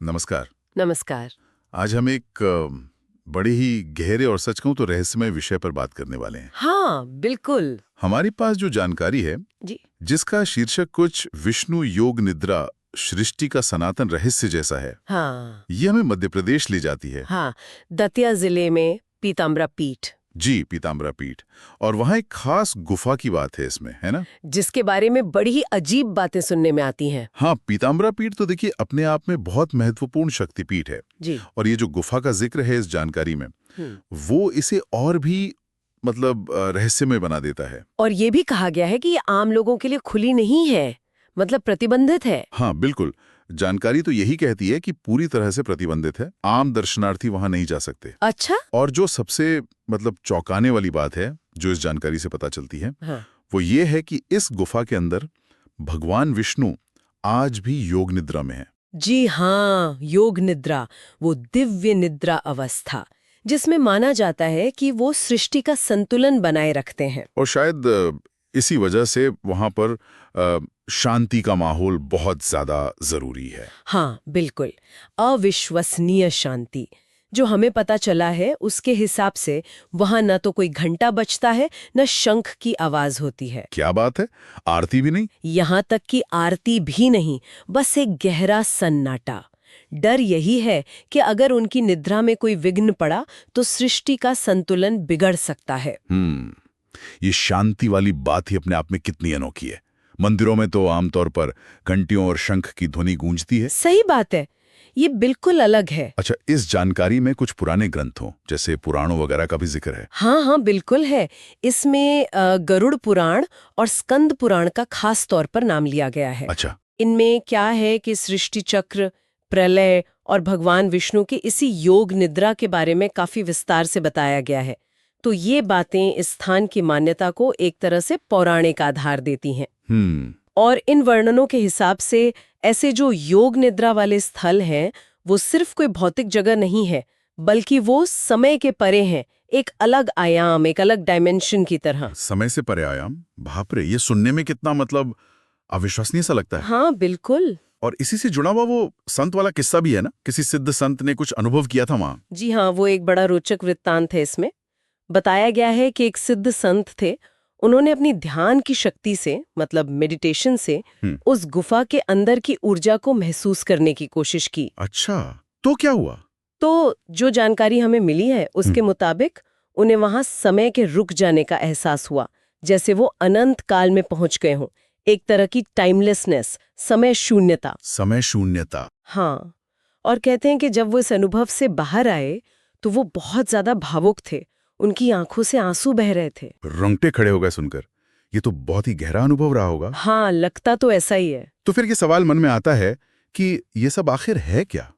नमस्कार। नमस्कार। आज हम एक बड़ी ही गहरे और सच कहूं तो रहस्यमय विषय पर बात करने वाले हैं। हाँ, बिल्कुल। हमारे पास जो जानकारी है, जी। जिसका शीर्षक कुछ विष्णु योग निद्रा सृष्टि का सनातन रहस्य जैसा है, हाँ। ये हमें मध्य प्रदेश ले जाती है। हाँ, दतिया जिले में पीताम्बरा पीठ, जी, पीताम्बरा पीठ। और वहाँ एक खास गुफा की बात है इसमें, है ना? जिसके बारे में बड़ी ही अजीब बातें सुनने में आती हैं। हाँ, पीताम्बरा पीठ तो देखिए अपने आप में बहुत महत्वपूर्ण शक्तिपीठ है। जी। और ये जो गुफा का जिक्र है इस जानकारी में, हम्म। वो इसे और भी मतलब रहस्यमय बना देता है। और ये भी कहा गया है कि ये आम लोगों के लिए खुली नहीं है, मतलब प्रतिबंधित है। हाँ, बिल्कुल। जानकारी तो यही कहती है कि पूरी तरह से प्रतिबंधित है, आम दर्शनार्थी वहां नहीं जा सकते। अच्छा। और जो सबसे मतलब चौंकाने वाली बात है, जो इस जानकारी से पता चलती है, हाँ। वो ये है कि इस गुफा के अंदर भगवान विष्णु आज भी योग निद्रा में है। जी हाँ, योग निद्रा, वो दिव्य निद्रा अवस्था, जिसमें माना जाता है कि वो सृष्टि का संतुलन बनाए रखते हैं। और शायद इसी वजह से वहां पर शांति का माहौल बहुत ज्यादा जरूरी है। हाँ, बिल्कुल। अविश्वसनीय शांति। जो हमें पता चला है उसके हिसाब से वहां न तो कोई घंटा बजता है, न शंख की आवाज होती है। क्या बात है? आरती भी नहीं? यहाँ तक कि आरती भी नहीं, बस एक गहरा सन्नाटा। डर यही है कि अगर उनकी निद्रा में कोई विघ्न पड़ा तो सृष्टि का संतुलन बिगड़ सकता है। ये शांति वाली बात ही अपने आप में कितनी अनोखी है। मंदिरों में तो आमतौर पर घंटियों और शंख की ध्वनि गूंजती है। सही बात है, ये बिल्कुल अलग है। अच्छा, इस जानकारी में कुछ पुराने ग्रंथों जैसे पुराणों वगैरह का भी जिक्र है? हाँ हाँ, बिल्कुल है। इसमें गरुड़ पुराण और स्कंद पुराण का खास तौर पर नाम लिया गया है। अच्छा। इनमें क्या है कि सृष्टि चक्र, प्रलय और भगवान विष्णु के इसी योग निद्रा के बारे में काफी विस्तार से बताया गया है। तो ये बातें इस स्थान की मान्यता को एक तरह से पौराणिक आधार देती हैं। और इन वर्णनों के हिसाब से ऐसे जो योग निद्रा वाले स्थल हैं, वो सिर्फ कोई भौतिक जगह नहीं है, बल्कि वो समय के परे हैं, एक अलग आयाम, एक अलग डायमेंशन की तरह। समय से परे आयाम? बाप रे, ये सुनने में कितना मतलब अविश्वसनीय सा लगता है। हाँ, बिल्कुल। और इसी से जुड़ा हुआ वो संत वाला किस्सा भी है ना, किसी सिद्ध संत ने कुछ अनुभव किया था वहां। जी हाँ, वो एक बड़ा रोचक वृत्तांत है। इसमें बताया गया है कि एक सिद्ध संत थे। उन्होंने अपनी ध्यान की शक्ति से, मतलब मेडिटेशन से, उस गुफा के अंदर की ऊर्जा को महसूस करने की कोशिश की। अच्छा, तो क्या हुआ? तो जो जानकारी हमें मिली है उसके मुताबिक उन्हें वहां समय के रुक जाने का एहसास हुआ, जैसे वो अनंत काल में पहुंच गए हों। एक तरह की टाइमलेसनेस, समय शून्यता। समय शून्यता। हाँ। और कहते हैं कि जब वो इस अनुभव से बाहर आए तो वो बहुत ज्यादा भावुक थे। उनकी आंखों से आंसू बह रहे थे। रोंगटे खड़े हो गए सुनकर। ये तो बहुत ही गहरा अनुभव रहा होगा। हाँ, लगता तो ऐसा ही है। तो फिर ये सवाल मन में आता है कि ये सब आखिर है क्या?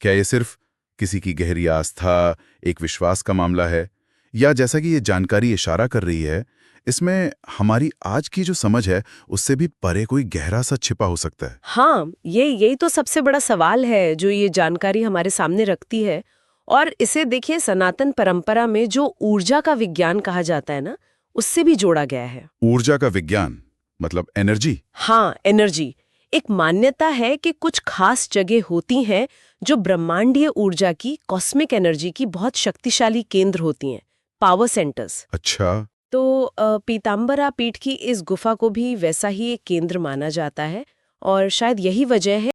क्या ये सिर्फ किसी की गहरी आस्था, एक विश्वास का मामला है, या जैसा कि ये जानकारी इशारा कर रही है, इसमें हमारी आज की जो समझ है उससे भी परे कोई गहरा सा छिपा हो सकता है? हाँ, यही तो सबसे बड़ा सवाल है जो ये जानकारी हमारे सामने रखती है। और इसे देखिए, सनातन परंपरा में जो ऊर्जा का विज्ञान कहा जाता है ना, उससे भी जोड़ा गया है। ऊर्जा का विज्ञान मतलब एनर्जी? हाँ, एनर्जी। एक मान्यता है कि कुछ खास जगह होती हैं जो ब्रह्मांडीय ऊर्जा की, कॉस्मिक एनर्जी की बहुत शक्तिशाली केंद्र होती हैं, पावर सेंटर्स। अच्छा। तो पीताम्बरा पीठ की इस गुफा को भी वैसा ही एक केंद्र माना जाता है। और शायद यही वजह है